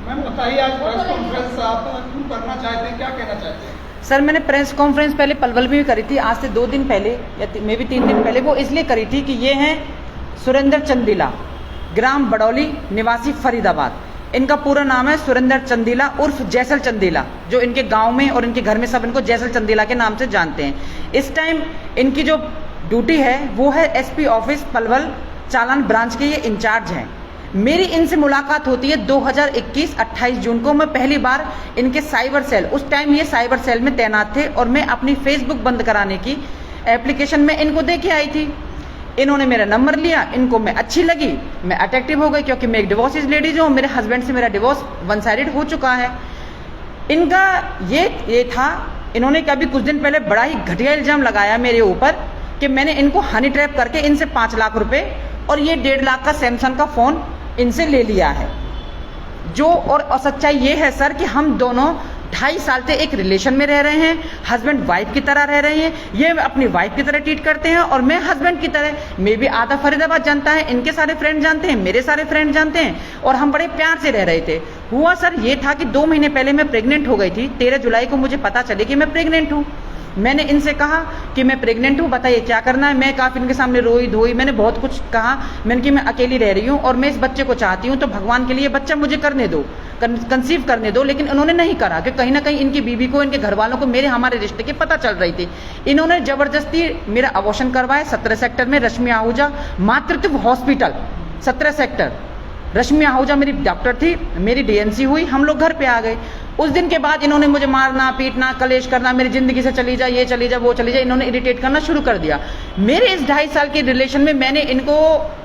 Ma'am बताइए, आज press conference आप क्यों करना चाहते हैं, क्या कहना चाहते हैं? सर मैंने प्रेस कॉन्फ्रेंस पहले पलवल में भी करी थी, आज से 2 दिन पहले या मे भी 3 दिन पहले। वो इसलिए करी थी कि ये हैं सुरेंद्र चंदीला, ग्राम बडौली, निवासी फरीदाबाद। इनका पूरा नाम है सुरेंद्र चंदीला उर्फ जैसल चंदीला, जो इनके गांव में और इनके घर में सब इनको जैसल चंदीला के नाम से जानते हैं। इस टाइम इनकी जो ड्यूटी है वो है एसपी ऑफिस पलवल चालान ब्रांच के ये इंचार्ज हैं। मेरी इनसे मुलाकात होती है 2021 28 जून को। मैं पहली बार इनके साइबर सेल, उस टाइम ये साइबर सेल में तैनात थे, और मैं अपनी फेसबुक बंद कराने की एप्लीकेशन में इनको देखे आई थी। इन्होंने मेरा नंबर लिया, इनको मैं अच्छी लगी, मैं अट्रैक्टिव हो गई, क्योंकि मैं एक डिवोर्स लेडीज हूँ, मेरे हस्बैंड से मेरा डिवोर्स वन साइडेड हो चुका है। इनका ये था, इन्होंने कभी कुछ दिन पहले बड़ा ही घटिया इल्जाम लगाया मेरे ऊपर कि मैंने इनको हनी ट्रैप करके इनसे 5 लाख रुपए और ये 1.5 लाख का सैमसंग का फ़ोन इनसे ले लिया है। जो और सच्चाई ये है सर कि हम दोनों 2.5 साल से एक रिलेशन में रह रहे हैं, हस्बैंड वाइफ की तरह रह रहे हैं। ये अपनी वाइफ की तरह ट्रीट करते हैं और मैं हस्बैंड की तरह। मैं भी आधा फरीदाबाद जानता है, इनके सारे फ्रेंड जानते हैं, मेरे सारे फ्रेंड जानते हैं, और हम बड़े प्यार से रह रहे थे। हुआ सर ये था कि 2 महीने पहले मैं प्रेग्नेंट हो गई थी। 13 जुलाई को मुझे पता चले कि मैं प्रेग्नेंट हूँ। मैंने इनसे कहा कि मैं प्रेग्नेंट हूँ, बताइए क्या करना है। मैं काफ़ी इनके सामने रोई धोई, मैंने बहुत कुछ कहा। मैंने कि मैं अकेली रह रही हूँ और मैं इस बच्चे को चाहती हूँ, तो भगवान के लिए बच्चा मुझे करने दो, कंसीव करने दो। लेकिन उन्होंने नहीं करा कि कहीं ना कहीं इनकी बीवी को, इनके घर वालों को मेरे हमारे रिश्ते की पता चल रही थी। इन्होंने ज़बरदस्ती मेरा अबॉर्शन करवाया 17 सेक्टर में, रश्मि आहूजा मातृत्व हॉस्पिटल 17 सेक्टर। रश्मि आहूजा मेरी डॉक्टर थी, मेरी डीएनसी हुई, हम लोग घर पे आ गए। उस दिन के बाद इन्होंने मुझे मारना पीटना कलेश करना, मेरी ज़िंदगी से चली जा, ये चली जा, वो चली जा, इन्होंने इरिटेट करना शुरू कर दिया। मेरे इस 2.5 साल के रिलेशन में मैंने इनको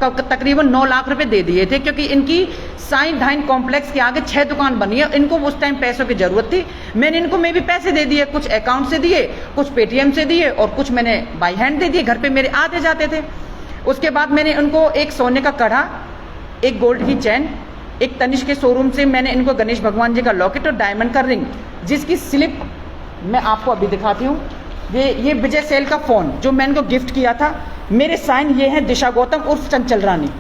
तकरीबन 9 लाख रुपए दे दिए थे, क्योंकि इनकी साइन धाइन कॉम्प्लेक्स के आगे 6 दुकान बनी है। इनको उस टाइम पैसों की ज़रूरत थी, मैंने इनको भी पैसे दे दिए, कुछ अकाउंट से दिए, कुछ पेटीएम से दिए और कुछ मैंने बाई हैंड दे दिए। घर पर मेरे आते जाते थे। उसके बाद मैंने उनको एक सोने का कड़ा, एक गोल्ड की चैन, एक तनिष्क के शोरूम से मैंने इनको गणेश भगवान जी का लॉकेट और डायमंड का रिंग, जिसकी स्लिप मैं आपको अभी दिखाती हूँ। ये विजय सेल का फ़ोन जो मैं इनको गिफ्ट किया था। मेरे साइन ये हैं दिशा गौतम उर्फ चंचल रानी।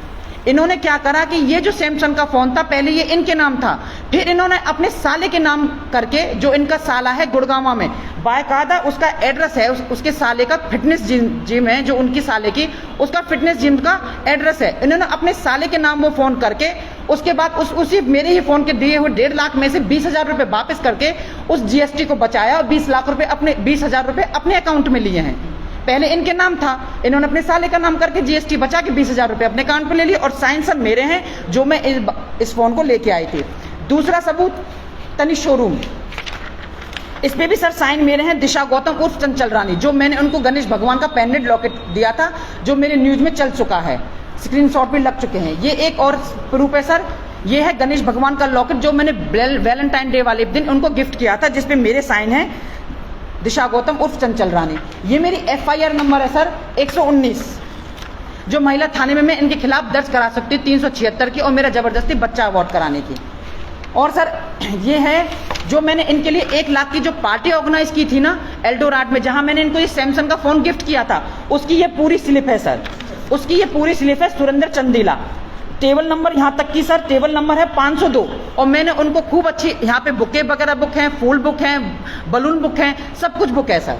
इन्होंने क्या करा कि ये जो सैमसंग का फ़ोन था पहले ये इनके नाम था, फिर इन्होंने अपने साले के नाम करके, जो इनका साला है गुड़गांव में, बाकायदा उसका एड्रेस है, उसके साले का फिटनेस जिम है जो उनकी साले की, उसका फिटनेस जिम का एड्रेस है। इन्होंने अपने साले के नाम वो फ़ोन करके, उसके बाद उसी मेरे ही फ़ोन के दिए हुए 1.5 लाख में से 20,000 रुपये वापस करके उस जीएसटी को बचाया और 20 लाख रुपये अपने 20,000 रुपये अपने अकाउंट में लिए हैं। पहले इनके नाम था, इन्होंने अपने साले का नाम करके जीएसटी बचा के 20,000 रुपये अपने अकाउंट पे ले लिए, और साइन सब मेरे हैं जो मैं इस फ़ोन को लेके आई थी। दूसरा सबूत तनिष्क शोरूम, इस पे भी सर साइन मेरे हैं दिशा गौतम उर्फ चंचल रानी, जो मैंने उनको गणेश भगवान का पेंडेंट लॉकेट दिया था, जो मेरे न्यूज़ में चल चुका है, स्क्रीनशॉट भी लग चुके हैं। ये एक और प्रूफ है सर, ये है गणेश भगवान का लॉकेट जो मैंने वैलेंटाइन डे वाले दिन उनको गिफ्ट किया था, जिसपे मेरे साइन है दिशा गौतम उर्फ चंचल रानी। ये मेरी एफआईआर नंबर है सर 119, जो महिला थाने में मैं इनके खिलाफ दर्ज करा सकती हूँ 376 की, और मेरा जबरदस्ती बच्चा अवॉर्ड कराने की। और सर ये है जो मैंने इनके लिए 1 लाख की जो पार्टी ऑर्गेनाइज की थी ना एल्डोराड में, जहां मैंने इनको ये सैमसंग का फ़ोन गिफ्ट किया था, उसकी ये पूरी स्लिप है सर, उसकी ये पूरी स्लिप है। सुरेंद्र चंदीला, टेबल नंबर यहाँ तक की सर, टेबल नंबर है 502, और मैंने उनको खूब अच्छी यहाँ पे बुके वगैरह बुक हैं, फूल बुक हैं, बलून बुक हैं, सब कुछ बुक है सर।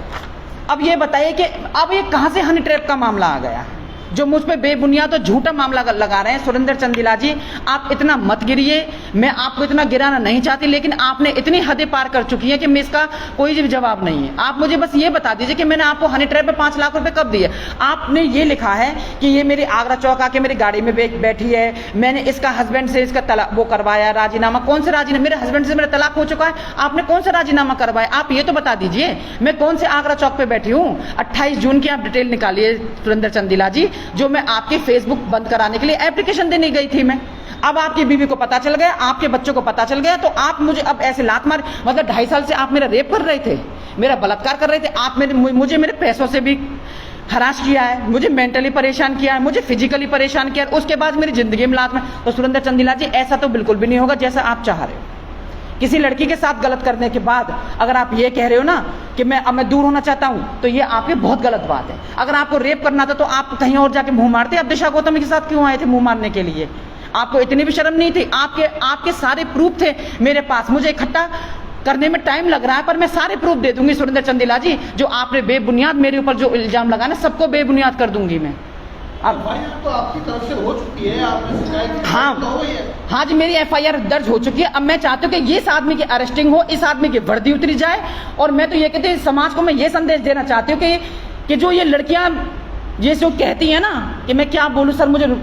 अब ये बताइए कि अब ये कहाँ से हनी ट्रैप का मामला आ गया, जो मुझ पे बेबुनियाद और झूठा मामला लगा रहे हैं। सुरेंद्र चंदीला जी, आप इतना मत गिरिए, मैं आपको इतना गिराना नहीं चाहती, लेकिन आपने इतनी हदें पार कर चुकी हैं कि मैं इसका कोई भी जवाब नहीं है। आप मुझे बस ये बता दीजिए कि मैंने आपको हनी ट्रैप पे 5 लाख रुपए कब दिए। आपने ये लिखा है कि ये मेरी आगरा चौक आके मेरी गाड़ी में बैठी है, मैंने इसका हस्बैंड से इसका तलाक वो करवाया, राजीनामा। कौन सा राजीनामा? मेरे हस्बैंड से मेरा तलाक हो चुका है, आपने कौन सा राजीनामा करवाया? आप ये तो बता दीजिए, मैं कौन से आगरा चौक पे बैठी हूँ। 28 जून की आप डिटेल निकालिए सुरेंद्र चंदीला जी, जो मैं आपकी फेसबुक बंद कराने के लिए एप्लीकेशन देने गई थी मैं। अब आपकी बीवी को पता चल गया, आपके बच्चों को पता चल गया, तो आप मुझे अब ऐसे लात मार, मतलब 2.5 साल से आप मेरा रेप कर रहे थे, मेरा बलात्कार कर रहे थे, आप मुझे मेरे पैसों से भी हरास किया है, मुझे मेंटली परेशान किया है, मुझे फिजिकली परेशान किया है, उसके बाद मेरी जिंदगी में लात में। तो सुरेंद्र चंदीला जी, ऐसा तो बिल्कुल भी नहीं होगा जैसा आप चाह रहे हो। किसी लड़की के साथ गलत करने के बाद अगर आप ये कह रहे हो ना कि मैं दूर होना चाहता हूं, तो ये आपकी बहुत गलत बात है। अगर आपको रेप करना था तो आप कहीं और जाके मुंह मारते, अब दिशा गौतम के साथ क्यों आए थे मुंह मारने के लिए? आपको इतनी भी शर्म नहीं थी? आपके सारे प्रूफ थे मेरे पास, मुझे इकट्ठा करने में टाइम लग रहा है, पर मैं सारे प्रूफ दे दूंगी सुरेंद्र चंदेला जी। जो आपने बेबुनियाद मेरे ऊपर जो इल्जाम लगाना, सबको बेबुनियाद कर दूंगी मैं। अब तो आपकी तरफ से हो चुकी है, आपने शिकायत की तो हुई है। हाँ जी, मेरी FIR दर्ज हो चुकी है। अब मैं चाहती हूँ कि ये इस आदमी की अरेस्टिंग हो, इस आदमी की वर्दी उतरी जाए। और मैं तो ये कहती हूँ, समाज को मैं ये संदेश देना चाहती हूँ कि जो ये लड़कियां ये जो कहती हैं ना, कि मैं क्या बोलूँ सर, मुझे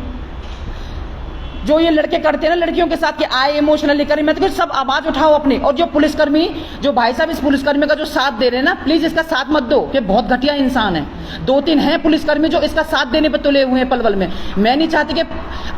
जो ये लड़के करते हैं ना लड़कियों के साथ कि आए इमोशनली करें, मैं तो कुछ सब आवाज उठाओ अपनी। और जो पुलिसकर्मी, जो भाई साहब इस पुलिसकर्मी का जो साथ दे रहे हैं ना, प्लीज इसका साथ मत दो, कि बहुत घटिया इंसान है। 2-3 हैं पुलिसकर्मी जो इसका साथ देने पर तुले हुए हैं पलवल में। मैं नहीं चाहती कि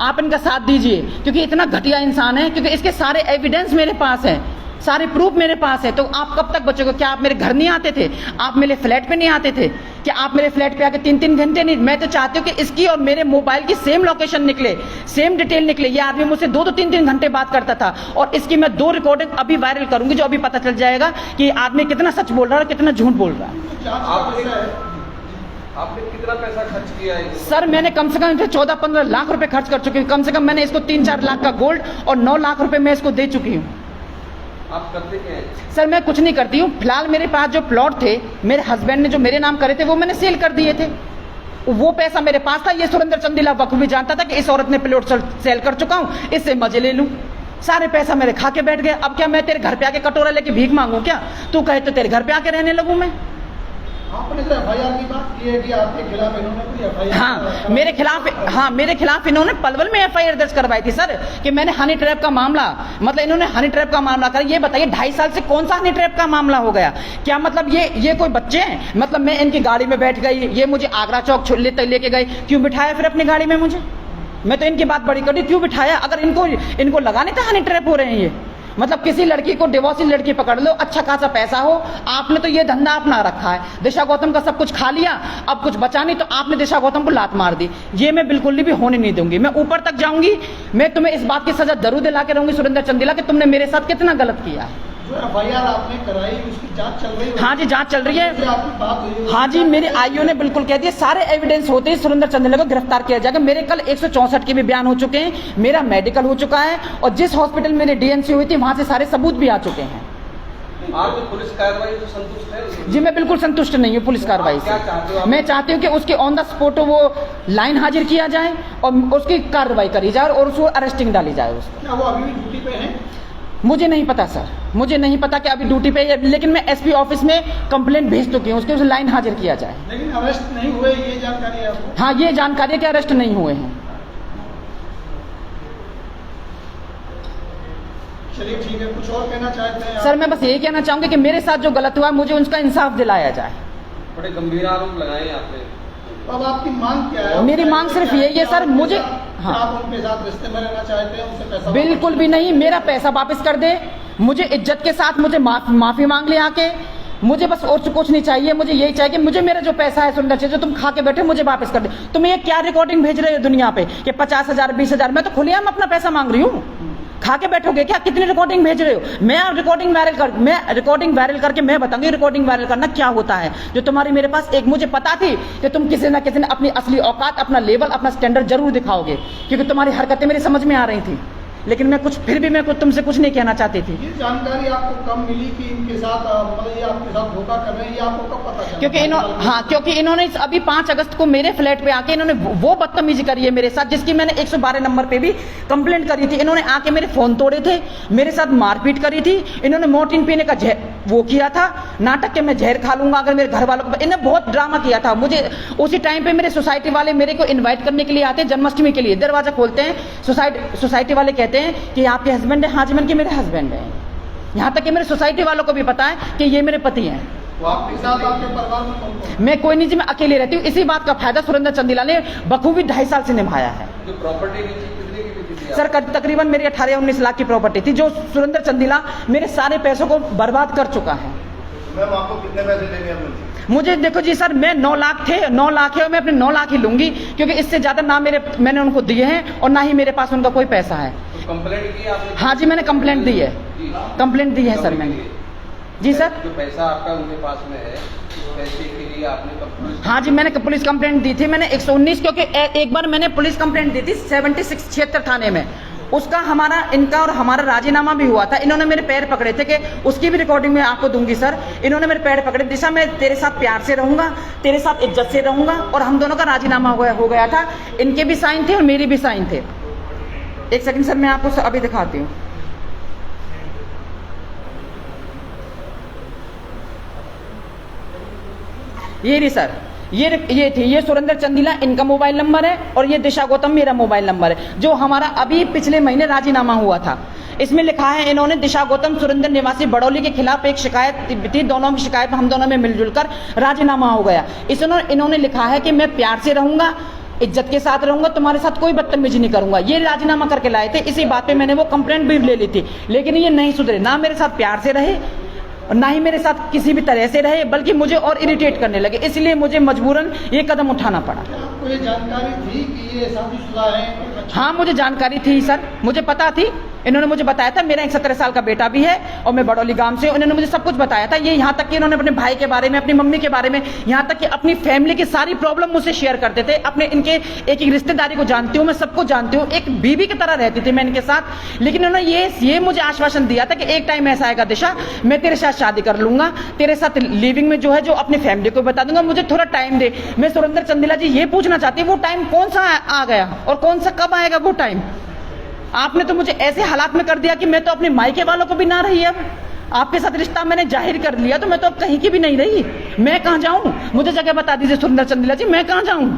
आप इनका साथ दीजिए, क्योंकि इतना घटिया इंसान है, क्योंकि इसके सारे एविडेंस मेरे पास है, सारे प्रूफ मेरे पास है। तो आप कब तक बचोगे? क्या आप मेरे घर नहीं आते थे? आप मेरे फ्लैट पे नहीं आते थे? क्या आप मेरे फ्लैट पे आके 3-3 घंटे नहीं? मैं तो चाहती हूँ कि इसकी और मेरे मोबाइल की सेम लोकेशन निकले, सेम डिटेल निकले। ये आदमी मुझसे 2-2, 3-3 घंटे बात करता था, और इसकी मैं 2 रिकॉर्डिंग अभी वायरल करूंगी, जो अभी पता चल जाएगा कि आदमी कितना सच बोल रहा है और कितना झूठ बोल रहा है। आपने कितना पैसा खर्च किया है? सर मैंने कम से कम 14-15 लाख रुपए खर्च कर चुकी हूँ। कम से कम मैंने इसको 3-4 लाख का गोल्ड और 9 लाख रुपए मैं इसको दे चुकी हूँ। आप करते क्या हैं? सर मैं कुछ नहीं करती हूँ। फिलहाल मेरे पास जो प्लॉट थे मेरे हस्बैंड ने जो मेरे नाम करे थे, वो मैंने सेल कर दिए थे। वो पैसा मेरे पास था। ये सुरेंद्र चंदेला बखूबी जानता था कि इस औरत ने प्लॉट सेल कर चुका हूँ, इससे मजे ले लूँ। सारे पैसा मेरे खा के बैठ गए। अब क्या मैं तेरे घर पे आके कटोरा लेके भीख मांगू? क्या तू कहे तो तेरे घर पे आके रहने लगूं मैं? आपने तो FIR की बात की है कि आपके खिलाफ इन्होंने कोई FIR? हाँ, मेरे खिलाफ इन्होंने पलवल में FIR दर्ज करवाई थी सर, कि मैंने हनी ट्रैप का मामला, मतलब इन्होंने हनी ट्रैप का मामला करा। ये बताइए 2.5 साल से कौन सा हनी ट्रैप का मामला हो गया? क्या मतलब ये कोई बच्चे हैं? मतलब मैं इनकी गाड़ी में बैठ गई, ये मुझे आगरा चौक लेके गए, क्यों बिठाया फिर अपनी गाड़ी में मुझे? मैं तो इनकी बात बड़ी करी, क्यों बिठाया? अगर इनको लगा नहीं था हनी ट्रैप हो रहे हैं ये। मतलब किसी लड़की को, डिवोर्सी लड़की पकड़ लो, अच्छा खासा पैसा हो, आपने तो ये धंधा अपना रखा है। दिशा गौतम का सब कुछ खा लिया, अब कुछ बचा नहीं, तो आपने दिशा गौतम को लात मार दी। ये मैं बिल्कुल भी होने नहीं दूंगी। मैं ऊपर तक जाऊंगी, मैं तुम्हें इस बात की सजा जरूर दिला के रहूंगी सुरेंद्र चंदेला, कि तुमने मेरे साथ कितना गलत किया है। जो FIR आपने कराई उसकी जांच चल रही है? हाँ जी, जांच चल रही है। आपकी बात हुई? हाँ जी, मेरे आईओ ने बिल्कुल कह दिया, सारे एविडेंस होते ही सुरेंद्र चंदेला को गिरफ्तार किया जाएगा। मेरे कल 164 के भी बयान हो चुके हैं, मेरा मेडिकल हो चुका है, और जिस हॉस्पिटल मेरी DNC हुई थी वहां से सारे सबूत भी आ चुके हैं। आप पुलिस कार्रवाई से संतुष्ट है? जी मैं बिल्कुल संतुष्ट नहीं हूँ पुलिस कार्रवाई से। मैं चाहती हूँ कि उसके ऑन द स्पॉट वो लाइन हाजिर किया जाए और उसकी कार्रवाई करी जाए और उसको अरेस्टिंग डाली जाए उसको। क्या वो अभी भी ड्यूटी पे हैं? मुझे नहीं पता सर, मुझे नहीं पता कि अभी ड्यूटी पे है, लेकिन मैं SP ऑफिस में कंप्लेंट भेज चुकी हूँ, उसके उसे लाइन हाजिर किया जाए। लेकिन अरेस्ट नहीं हुए, ये जानकारी है आपको? हाँ, ये जानकारी है कि अरेस्ट नहीं हुए हैं। चलिए ठीक है, कुछ और कहना चाहते हैं? सर मैं बस यही कहना चाहूंगी कि मेरे साथ जो गलत हुआ मुझे उसका इंसाफ दिलाया जाए। बड़े गंभीर आरोप लगाए आपने। अब आपकी मांग क्या है? मेरी मांग सिर्फ यही है सर, मुझे हाँ आप उनके साथ रिश्ते में रहना चाहते हैं, उनसे पैसा? बिल्कुल भी नहीं, मेरा पैसा वापस कर दे, मुझे इज्जत के साथ मुझे माफी मांग ले आके। मुझे बस और कुछ नहीं चाहिए, मुझे यही चाहिए कि मुझे मेरा जो पैसा है सुंदर जो तुम खा के बैठे मुझे वापस कर दे। तुम ये क्या रिकॉर्डिंग भेज रहे हो दुनिया पे कि 50,000 20,000? मैं तो खुलेआम अपना पैसा मांग रही हूँ। खा के बैठोगे क्या? कितनी रिकॉर्डिंग भेज रहे हो? मैं रिकॉर्डिंग वायरल करके मैं बताऊंगी रिकॉर्डिंग वायरल करना क्या होता है। जो तुम्हारी मेरे पास एक, मुझे पता थी कि तुम किसी ना किसी ने अपनी असली औकात, अपना लेवल, अपना स्टैंडर्ड जरूर दिखाओगे, क्योंकि तुम्हारी हरकतें मेरी समझ में आ रही थी। लेकिन मैं फिर भी मैं तुमसे कुछ नहीं कहना चाहती थी। ये जानकारी आपको कब मिली कि इनके साथ मतलब ये आपके साथ धोखा कर रहे हैं? ये आपको कब पता चला? क्योंकि इन्होंने अभी 5 अगस्त को मेरे फ्लैट पे आके इन्होंने वो बदतमीजी करी है मेरे साथ, जिसकी मैंने 112 नंबर पे भी कंप्लेंट करी थी। इन्होंने आके मेरे फोन तोड़े थे, मेरे साथ मारपीट करी थी, इन्होंने मोर्टिन पीने का वो किया था नाटक के, मैं जहर खा लूंगा अगर मेरे घर वालों को। इन्हें बहुत ड्रामा किया था। मुझे उसी टाइम पे मेरे सोसाइटी वाले मेरे को इन्वाइट करने के लिए आते हैं, जन्माष्टमी के लिए दरवाजा खोलते हैं, सोसाइटी वाले कहते हैं कि आपके हस्बैंड है? हाँ जी, मैंने कि मेरे हस्बैंड है। यहाँ तक कि मेरे सोसाइटी वालों को भी पता है कि ये मेरे पति हैं। तो आपके साथ आपके परिवार में कौन? मैं कोई नहीं जी, मैं अकेले रहती हूँ। इसी बात का फायदा सुरेंद्र चंदेला ने बखूबी 2.5 साल से निभाया है। जो प्रॉपर्टी कितने की थी सर तकरीबन मेरी 18-19 लाख की प्रॉपर्टी थी, जो सुरेंद्र चंदेला मेरे सारे पैसों को बर्बाद कर चुका है। मैम आपको कितने पैसे देंगे आप? मुझे देखो जी सर, मैं 9 लाख थे, 9 लाख है, मैं अपने 9 लाख ही लूंगी, क्योंकि इससे ज्यादा ना मैंने उनको दिए हैं और ना ही मेरे पास उनका कोई पैसा है। तो कंप्लेंट की आपने? हाँ जी, मैंने कंप्लेंट दी है, कंप्लेंट दी है सर मैंने। जी सर। जो पैसा आपका उनके पास में है, पैसे के लिए आपने कब पुलिस? हाँ जी, मैंने पुलिस कंप्लेंट दी थी, मैंने 119, क्योंकि एक बार मैंने पुलिस कंप्लेंट दी थी 76 थाने में। उसका इनका और हमारा राजीनामा भी हुआ था। इन्होंने मेरे पैर पकड़े थे, कि उसकी भी रिकॉर्डिंग मैं आपको दूंगी सर। इन्होंने मेरे पैर पकड़े, दिशा मैं तेरे साथ प्यार से रहूंगा, तेरे साथ इज्जत से रहूंगा, और हम दोनों का राजीनामा हो गया था। इनके भी साइन थे और मेरी भी साइन थे। एक सेकंड सर, मैं आपको अभी दिखाती हूँ। ये रही सर, ये सुरेंद्र चंदीला इनका मोबाइल नंबर है, और ये दिशा गौतम मेरा मोबाइल नंबर है, जो हमारा अभी पिछले महीने राजीनामा हुआ था। इसमें लिखा है, इन्होंने दिशा गौतम सुरेंद्र निवासी बड़ौली के खिलाफ एक शिकायत थी, दोनों की शिकायत हम दोनों में मिलजुल कर राजीनामा हो गया। इन्होंने लिखा है कि मैं प्यार से रहूंगा, इज्जत के साथ रहूंगा, तुम्हारे साथ कोई बदतमीजी नहीं करूंगा। ये राजीनामा करके लाए थे। इसी बात पे मैंने वो कंप्लेंट भी ले ली थी, लेकिन ये नहीं सुधरे, ना मेरे साथ प्यार से रहे और ना ही मेरे साथ किसी भी तरह से रहे, बल्कि मुझे और इरिटेट करने लगे। इसलिए मुझे मजबूरन ये कदम उठाना पड़ा। आपको ये जानकारी थी कि ये शादीशुदा है? हाँ, मुझे जानकारी थी सर, मुझे पता थी। इन्होंने मुझे बताया था, मेरा एक 17 साल का बेटा भी है और मैं बड़ौली गांव से। उन्होंने मुझे सब कुछ बताया था। ये यहाँ तक कि इन्होंने अपने भाई के बारे में, अपनी मम्मी के बारे में, यहाँ तक कि अपनी फैमिली की सारी प्रॉब्लम मुझसे शेयर करते थे। अपने इनके एक रिश्तेदारी को जानती हूँ मैं, सबको जानती हूँ, एक बीवी की तरह रहती थी मैं इनके साथ। लेकिन उन्होंने ये मुझे आश्वासन दिया था कि एक टाइम ऐसा आएगा दिशा, मैं तेरे साथ शादी कर लूंगा, तेरे साथ लिविंग में जो है जो अपनी फैमिली को बता दूंगा, मुझे थोड़ा टाइम दे। मैं सुरेंद्र चंदीला जी ये पूछना चाहती हूँ, वो टाइम कौन सा आ गया और कौन सा कब आएगा वो टाइम? आपने तो मुझे ऐसे हालात में कर दिया कि मैं तो अपने मायके वालों को भी ना रही। अब आपके साथ रिश्ता मैंने जाहिर कर लिया, तो मैं तो अब कहीं की भी नहीं रही। मैं कहां जाऊं? मुझे जगह बता दीजिए सुरेंद्र चंदीला जी, मैं कहां जाऊं?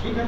ठीक है।